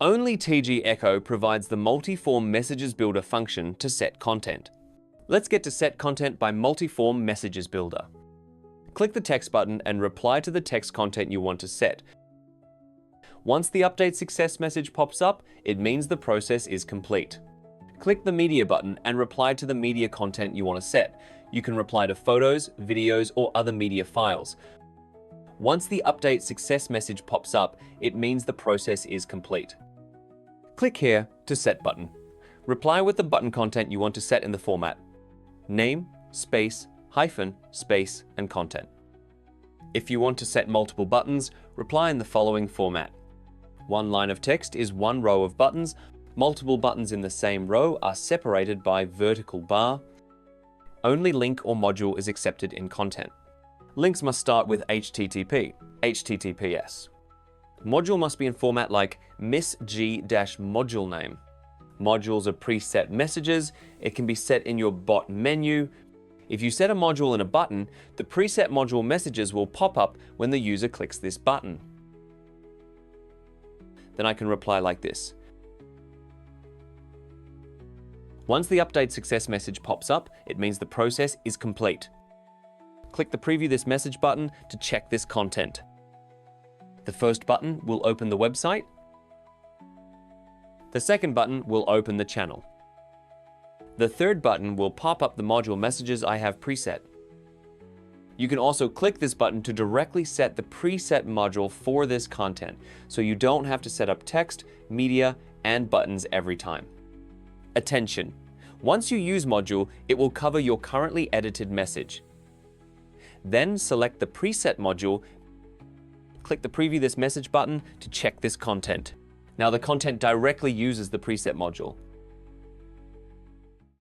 OnlyTG Echo provides the multi-form messages builder function to set content. Let's get to set content by multi-form messages builder. Click the text button and reply to the text content you want to set. Once the update success message pops up, it means the process is complete. Click the media button and reply to the media content you want to set. You can reply to photos, videos, or other media files. Once the update success message pops up, it means the process is complete. Click here to set button. Reply with the button content you want to set in the format: name, space, hyphen, space, and content. If you want to set multiple buttons, reply in the following format. One line of text is one row of buttons. Multiple buttons in the same row are separated by vertical bar. Only link or module is accepted in content. Links must start with HTTP, HTTPS. Module must be in format like misg-module name. Modules are preset messages. It can be set in your bot menu. If you set a module in a button, the preset module messages will pop up when the user clicks this button. Then I can reply like this. Once the update success message pops up, it means the process is complete. Click the preview this message button to check this content. The first button will open the website. The second button will open the channel. The third button will pop up the module messages I have preset. You can also click this button to directly set the preset module for this content, so you don't have to set up text, media, and buttons every time. Attention! Once you use module, it will cover your currently edited message. Then select the preset module. Click the preview this message button to check this content. Now the content directly uses the preset module.